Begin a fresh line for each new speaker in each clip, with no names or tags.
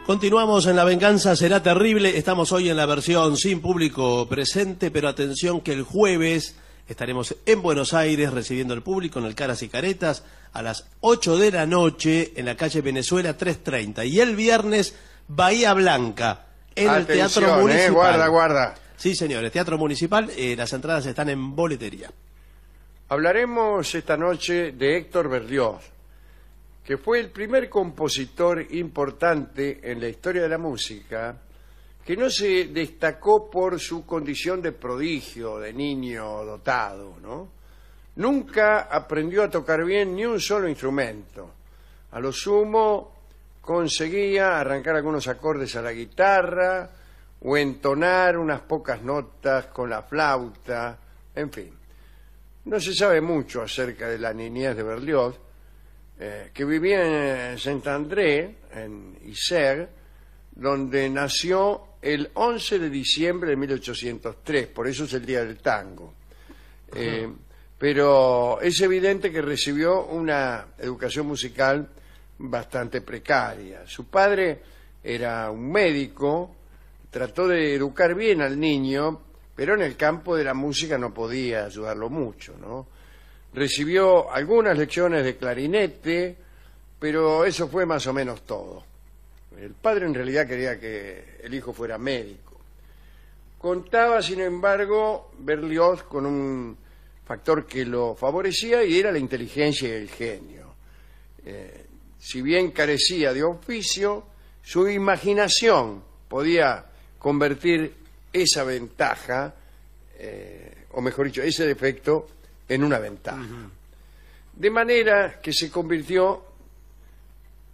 Continuamos en La Venganza Será Terrible. Estamos hoy en la versión sin público presente, pero atención que el jueves estaremos en Buenos Aires recibiendo al público en el Caras y Caretas a las 8 de la noche en la calle Venezuela 330. Y el viernes Bahía Blanca en el Teatro Municipal.
Guarda.
Sí, señores, Teatro Municipal. Las entradas están en boletería.
Hablaremos esta noche de Héctor Berlioz, que fue el primer compositor importante en la historia de la música que no se destacó por su condición de prodigio, de niño dotado, ¿no? Nunca aprendió a tocar bien ni un solo instrumento. A lo sumo conseguía arrancar algunos acordes a la guitarra o entonar unas pocas notas con la flauta, en fin. No se sabe mucho acerca de la niñez de Berlioz, que vivía en Saint-André, en Isère, donde nació el 11 de diciembre de 1803, por eso es el Día del Tango. Pero es evidente que recibió una educación musical bastante precaria. Su padre era un médico, trató de educar bien al niño, pero en el campo de la música no podía ayudarlo mucho, ¿no? Recibió algunas lecciones de clarinete, pero eso fue más o menos todo. El padre en realidad quería que el hijo fuera médico. Contaba, sin embargo, Berlioz con un factor que lo favorecía y era la inteligencia y el genio. Si bien carecía de oficio, su imaginación podía convertir esa ventaja, o mejor dicho, ese defecto, en una ventaja. De manera que se convirtió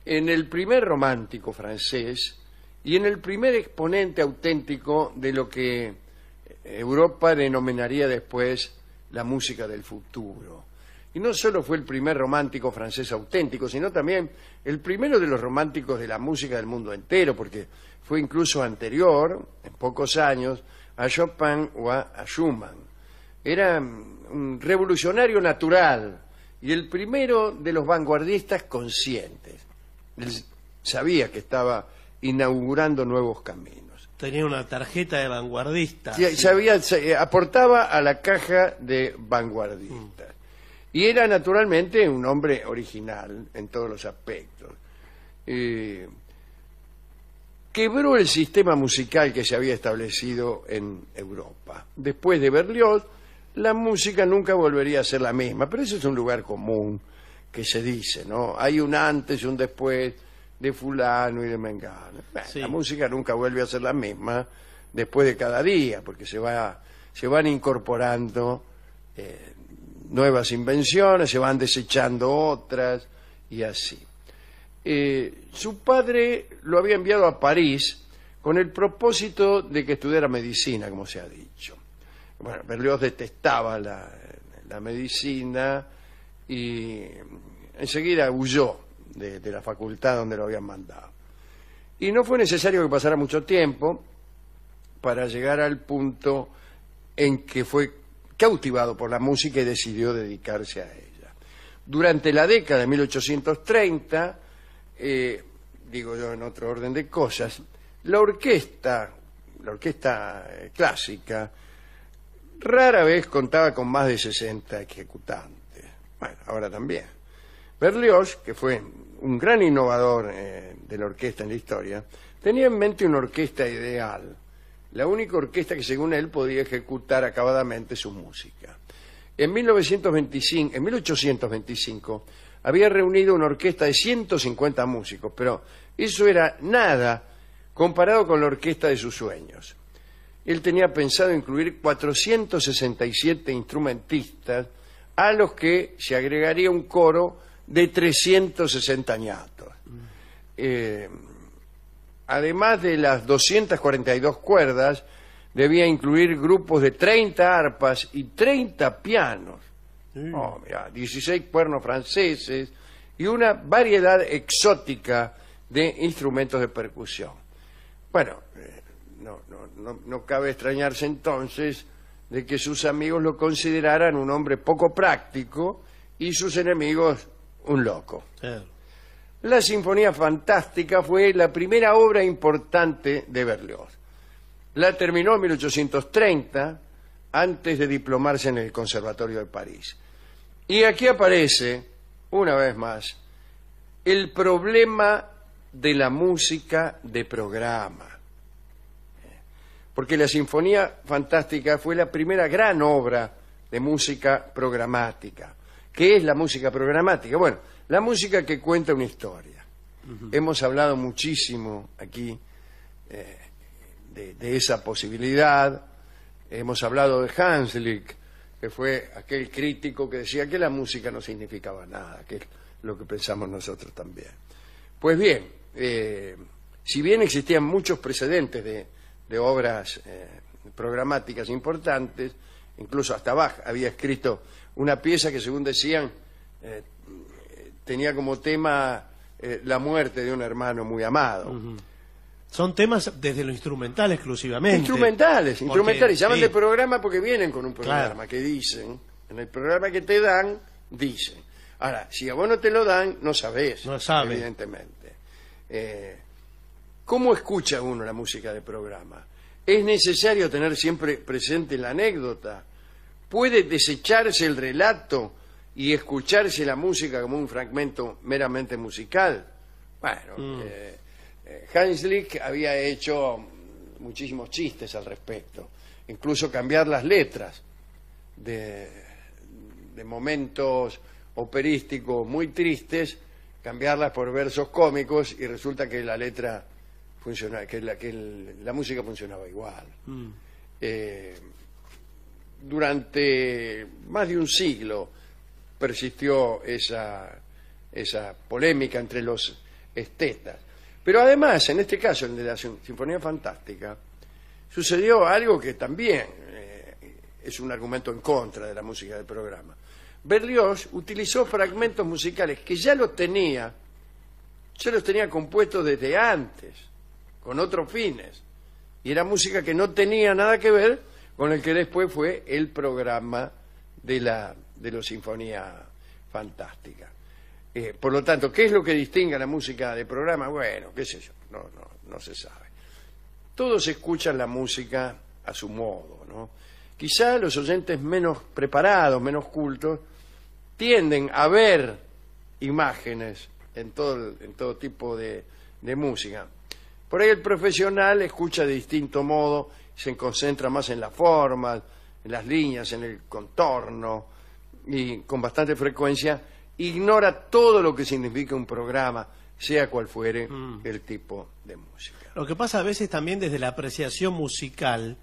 en el primer romántico francés y en el primer exponente auténtico de lo que Europa denominaría después la música del futuro. Y no solo fue el primer romántico francés auténtico, sino también el primero de los románticos de la música del mundo entero, porque fue incluso anterior, en pocos años, a Chopin o a Schumann. Era un revolucionario natural y el primero de los vanguardistas conscientes. Él sabía que estaba inaugurando nuevos caminos.
Tenía una tarjeta de vanguardista.
Aportaba a la caja de vanguardistas. Y era naturalmente un hombre original en todos los aspectos. Quebró el sistema musical que se había establecido en Europa. Después de Berlioz, la música nunca volvería a ser la misma, pero eso es un lugar común que se dice, ¿no? Hay un antes y un después de fulano y de mengano. Sí. La música nunca vuelve a ser la misma después de cada día, porque se van incorporando nuevas invenciones, se van desechando otras y así. Su padre lo había enviado a París con el propósito de que estudiara medicina, como se ha dicho. Bueno, Berlioz detestaba la medicina y enseguida huyó de la facultad donde lo habían mandado. Y no fue necesario que pasara mucho tiempo para llegar al punto en que fue cautivado por la música y decidió dedicarse a ella. Durante la década de 1830, digo yo en otro orden de cosas, la orquesta clásica rara vez contaba con más de 60 ejecutantes. Bueno, ahora también. Berlioz, que fue un gran innovador de la orquesta en la historia, tenía en mente una orquesta ideal, la única orquesta que según él podía ejecutar acabadamente su música. En 1825 había reunido una orquesta de 150 músicos, pero eso era nada comparado con la orquesta de sus sueños. Él tenía pensado incluir 467 instrumentistas, a los que se agregaría un coro de 360 ñatos. Además de las 242 cuerdas, debía incluir grupos de 30 arpas y 30 pianos. 16 cuernos franceses y una variedad exótica de instrumentos de percusión. Bueno, no cabe extrañarse entonces de que sus amigos lo consideraran un hombre poco práctico y sus enemigos un loco. La Sinfonía Fantástica fue la primera obra importante de Berlioz. La terminó en 1830, antes de diplomarse en el Conservatorio de París. Y aquí aparece, una vez más, el problema de la música de programa. Porque la Sinfonía Fantástica fue la primera gran obra de música programática. ¿Qué es la música programática? Bueno, la música que cuenta una historia. Hemos hablado muchísimo aquí de esa posibilidad. Hemos hablado de Hanslick, que fue aquel crítico que decía que la música no significaba nada, que es lo que pensamos nosotros también. Pues bien, si bien existían muchos precedentes de obras programáticas importantes, incluso hasta Bach había escrito una pieza que, según decían, tenía como tema la muerte de un hermano muy amado.
Son temas desde lo instrumental exclusivamente.
Instrumentales. Llaman
sí,
de programa porque vienen con un programa,
claro,
que dicen, en el programa que te dan, dicen. Ahora, si a vos no te lo dan, no sabés,
no sabe,
evidentemente. ¿Cómo escucha uno la música de programa? ¿Es necesario tener siempre presente la anécdota? ¿Puede desecharse el relato y escucharse la música como un fragmento meramente musical? Bueno, Hanslick había hecho muchísimos chistes al respecto, incluso cambiar las letras de momentos operísticos muy tristes, cambiarlas por versos cómicos, y resulta que la letra funcionaba, la música funcionaba igual. Durante más de un siglo persistió esa polémica entre los estetas. Pero además, en este caso, el de la Sinfonía Fantástica, sucedió algo que también es un argumento en contra de la música del programa. Berlioz utilizó fragmentos musicales que ya los tenía compuestos desde antes, con otros fines, y era música que no tenía nada que ver con el que después fue el programa de la Sinfonía Fantástica. Por lo tanto, ¿qué es lo que distingue a la música de programa? Bueno, qué sé yo, no se sabe. Todos escuchan la música a su modo, ¿no? Quizá los oyentes menos preparados, menos cultos, tienden a ver imágenes en todo tipo de música. Por ahí el profesional escucha de distinto modo, se concentra más en las formas, en las líneas, en el contorno, y con bastante frecuencia ignora todo lo que significa un programa, sea cual fuere el tipo de música.
Lo que pasa a veces también desde la apreciación musical,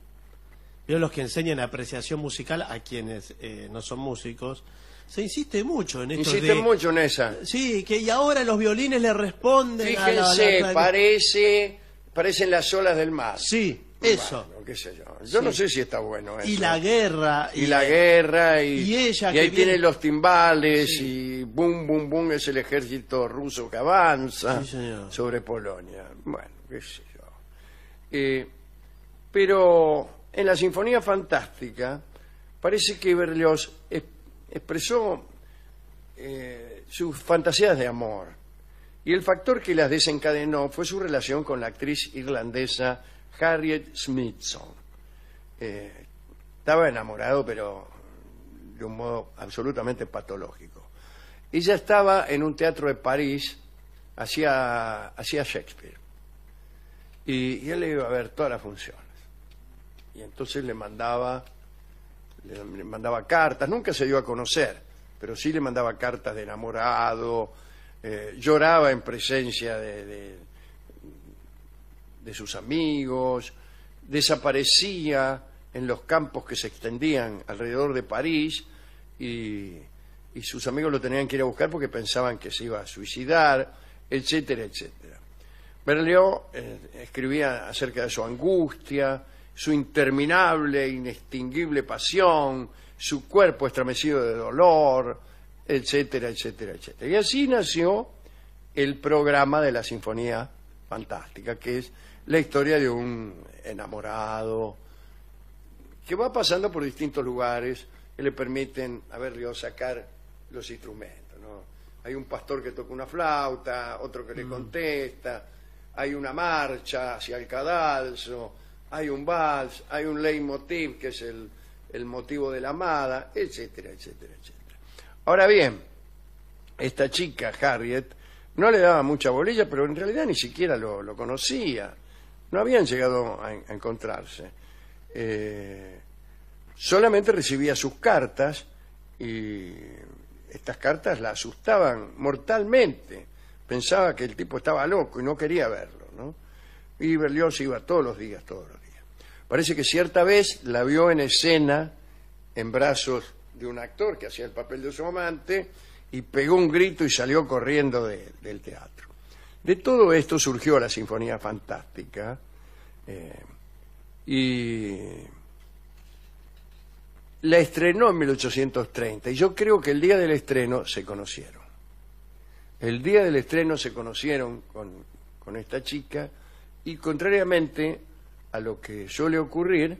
veo los que enseñan apreciación musical a quienes no son músicos, se insiste mucho en esto.
Insisten mucho en esa.
Sí, que y ahora los violines le responden.
Fíjense, parecen las olas del mar.
Sí, eso.
Bueno, qué sé yo. Yo no sé si está bueno eso.
Y la guerra.
Y la guerra.
Y ella
y ahí tienen los timbales,
sí,
y bum, bum, bum, es el ejército ruso que avanza
sobre
Polonia. Bueno, qué sé yo. Pero en la Sinfonía Fantástica parece que Berlioz expresó sus fantasías de amor, y el factor que las desencadenó fue su relación con la actriz irlandesa Harriet Smithson. Estaba enamorado, pero de un modo absolutamente patológico. Ella estaba en un teatro de París, hacía Shakespeare, y él le iba a ver todas las funciones, y entonces le mandaba cartas. Nunca se dio a conocer, pero sí le mandaba cartas de enamorado. Lloraba en presencia de sus amigos, desaparecía en los campos que se extendían alrededor de París, y sus amigos lo tenían que ir a buscar porque pensaban que se iba a suicidar, etcétera, etcétera. Berlioz escribía acerca de su angustia, su interminable e inextinguible pasión, su cuerpo estremecido de dolor, etcétera, etcétera, etcétera. Y así nació el programa de la Sinfonía Fantástica, que es la historia de un enamorado que va pasando por distintos lugares que le permiten a Berlioz sacar los instrumentos, ¿no? hay un pastor que toca una flauta, otro que le contesta, hay una marcha hacia el cadalso, hay un vals, hay un leitmotiv que es el motivo de la amada, etcétera, etcétera, etcétera. Ahora bien, esta chica, Harriet, no le daba mucha bolilla, pero en realidad ni siquiera lo conocía. No habían llegado a encontrarse. Solamente recibía sus cartas y estas cartas la asustaban mortalmente. Pensaba que el tipo estaba loco y no quería verlo, ¿no? Y Berlioz iba todos los días. Parece que cierta vez la vio en escena en brazos de un actor que hacía el papel de su amante y pegó un grito y salió corriendo del teatro. De todo esto surgió la Sinfonía Fantástica y la estrenó en 1830 y yo creo que el día del estreno se conocieron. El día del estreno se conocieron con esta chica y contrariamente a lo que suele ocurrir,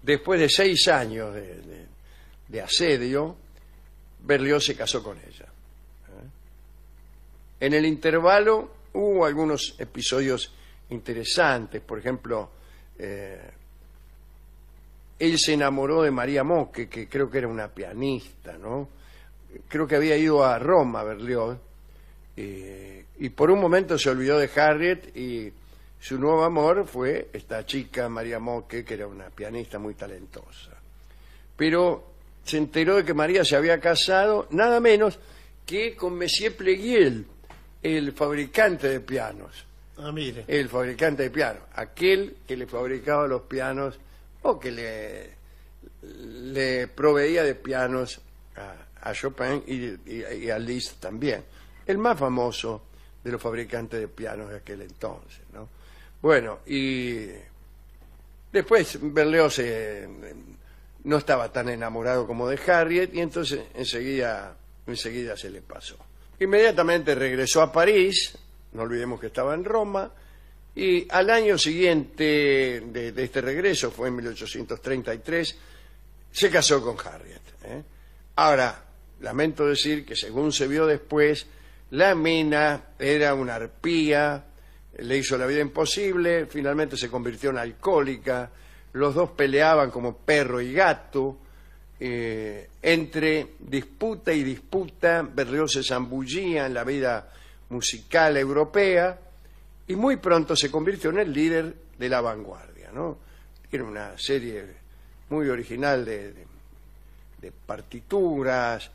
después de 6 años de asedio, Berlioz se casó con ella. En el intervalo hubo algunos episodios interesantes, por ejemplo, él se enamoró de María Mocche, que creo que era una pianista, ¿no? Creo que había ido a Roma, Berlioz, y por un momento se olvidó de Harriet y su nuevo amor fue esta chica, María Mocche, que era una pianista muy talentosa. Pero se enteró de que María se había casado nada menos que con Monsieur Pleguiel, el fabricante de pianos.
Ah, mire.
El fabricante de pianos, aquel que le fabricaba los pianos o que le proveía de pianos a Chopin y a Liszt también. El más famoso de los fabricantes de pianos de aquel entonces, ¿no? Bueno, y después Berlioz no estaba tan enamorado como de Harriet y entonces enseguida se le pasó. Inmediatamente regresó a París, no olvidemos que estaba en Roma, y al año siguiente de este regreso, fue en 1833, se casó con Harriet. Ahora, lamento decir que según se vio después, la mina era una arpía, le hizo la vida imposible, finalmente se convirtió en alcohólica, los dos peleaban como perro y gato, entre disputa y disputa, Berlioz se zambullía en la vida musical europea y muy pronto se convirtió en el líder de la vanguardia, ¿no? Era una serie muy original de partituras,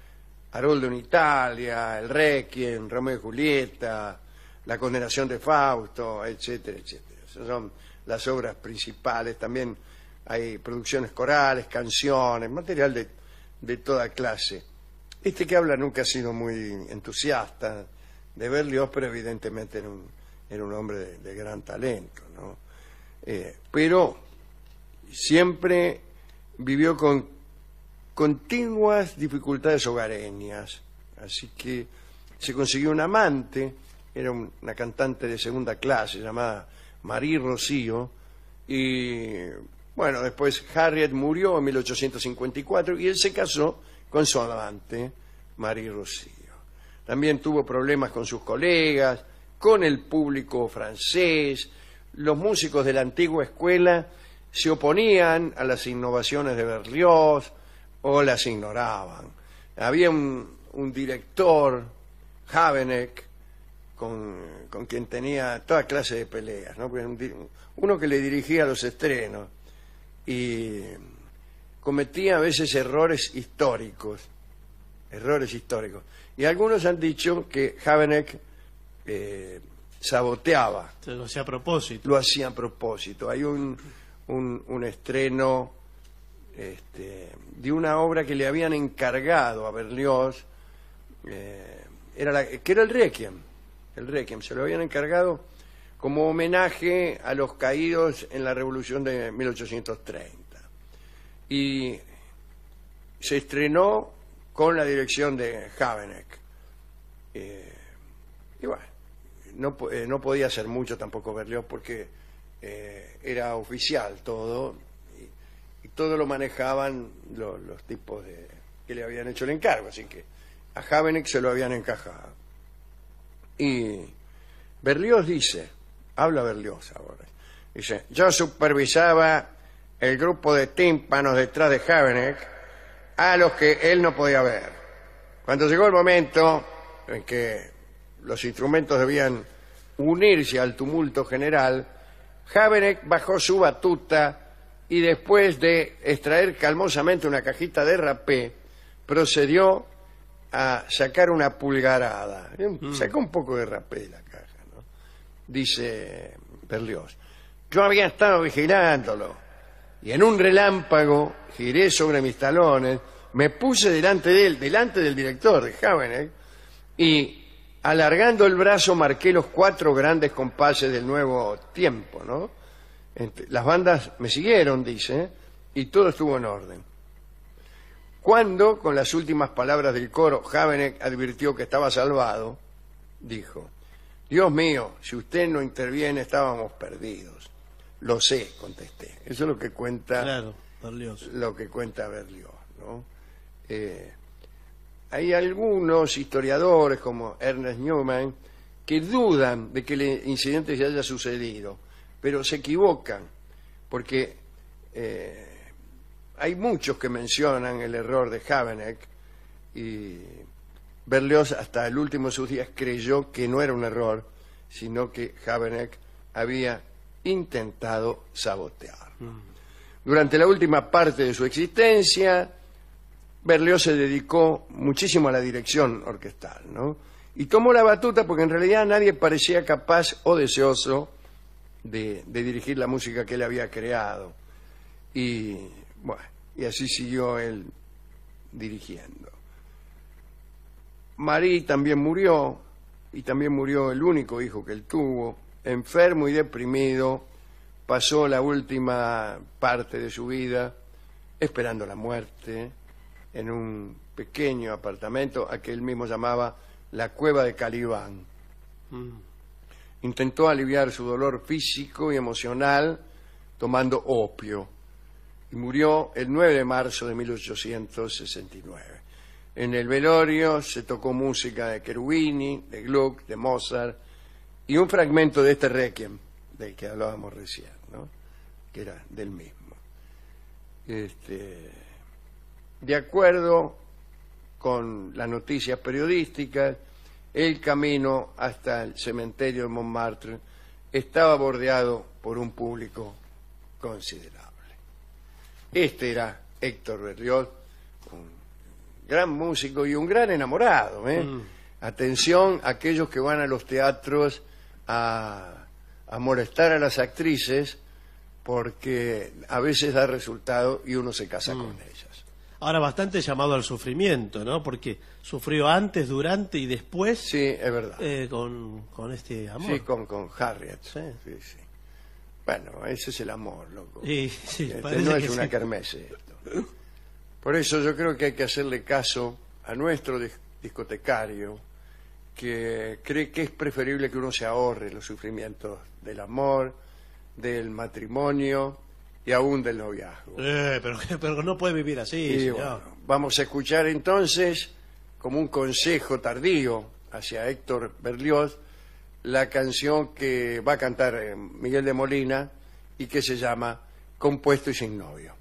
Haroldo en Italia, el Requiem, Romeo y Julieta, la condenación de Fausto, etcétera, etcétera. Esas son las obras principales. También hay producciones corales, canciones, material de toda clase. Este que habla nunca ha sido muy entusiasta de Berlioz, pero evidentemente era un hombre de gran talento, ¿no? Pero siempre vivió con continuas dificultades hogareñas, así que se consiguió un amante, era una cantante de segunda clase llamada Marie Rocío, y bueno, después Harriet murió en 1854 y él se casó con su amante, Marie Rocío. También tuvo problemas con sus colegas, con el público francés. Los músicos de la antigua escuela se oponían a las innovaciones de Berlioz o las ignoraban. Había un director, Habeneck, con quien tenía toda clase de peleas, ¿no? Uno que le dirigía los estrenos y cometía a veces errores históricos. Y algunos han dicho que Habeneck saboteaba.
Lo hacía a propósito.
Lo hacía a propósito. Hay un estreno de una obra que le habían encargado a Berlioz, que era el Requiem. El Requiem se lo habían encargado como homenaje a los caídos en la Revolución de 1830. Y se estrenó con la dirección de Habeneck. Y bueno, no podía hacer mucho tampoco Berlioz porque era oficial todo y todo lo manejaban los tipos que le habían hecho el encargo, así que a Habeneck se lo habían encajado. Y Berlioz habla Berlioz ahora, dice: yo supervisaba el grupo de tímpanos detrás de Habeneck, a los que él no podía ver. Cuando llegó el momento en que los instrumentos debían unirse al tumulto general, Habeneck bajó su batuta y, después de extraer calmosamente una cajita de rapé, procedió a sacar una pulgarada. Sacó un poco de rapé de la caja, ¿no? Dice Berlioz: yo había estado vigilándolo y en un relámpago giré sobre mis talones, me puse delante de él, delante del director de Habeneck, y alargando el brazo marqué los 4 grandes compases del nuevo tiempo, ¿no? Las bandas me siguieron, dice, y todo estuvo en orden. Cuando, con las últimas palabras del coro, Habeneck advirtió que estaba salvado, dijo: Dios mío, si usted no interviene estábamos perdidos. Lo sé, contesté. Eso es lo que cuenta,
claro, Berlioz.
Lo que cuenta Berlioz, ¿no? Hay algunos historiadores, como Ernest Newman, que dudan de que el incidente se haya sucedido, pero se equivocan, porque hay muchos que mencionan el error de Habeneck, y Berlioz hasta el último de sus días creyó que no era un error, sino que Habeneck había intentado sabotear. Durante la última parte de su existencia, Berlioz se dedicó muchísimo a la dirección orquestal, ¿no? Y tomó la batuta porque en realidad nadie parecía capaz o deseoso de dirigir la música que él había creado. Y bueno, y así siguió él dirigiendo. Marie también murió, y también murió el único hijo que él tuvo. Enfermo y deprimido, pasó la última parte de su vida esperando la muerte en un pequeño apartamento a que él mismo llamaba la Cueva de Calibán. Intentó aliviar su dolor físico y emocional tomando opio, y murió el 9 de marzo de 1869. En el velorio se tocó música de Cherubini, de Gluck, de Mozart, y un fragmento de este Requiem del que hablábamos recién, ¿no? Que era del mismo. De acuerdo con las noticias periodísticas, el camino hasta el cementerio de Montmartre estaba bordeado por un público considerable. Este era Héctor Berlioz, un gran músico y un gran enamorado, ¿eh? Atención a aquellos que van a los teatros a molestar a las actrices, porque a veces da resultado y uno se casa con ellas.
Ahora, bastante llamado al sufrimiento, ¿no? Porque sufrió antes, durante y después.
Sí, es verdad.
Con este amor.
Sí, con Harriet.
Sí.
Sí, sí. Bueno, ese es el amor, loco.
Sí,
No es una kermesse esto. Por eso yo creo que hay que hacerle caso a nuestro discotecario, que cree que es preferible que uno se ahorre los sufrimientos del amor, del matrimonio y aún del noviazgo.
Pero no puede vivir así,
Y
señor.
bueno, vamos a escuchar entonces, como un consejo tardío hacia Héctor Berlioz, la canción que va a cantar Miguel de Molina y que se llama Compuesto y sin novio.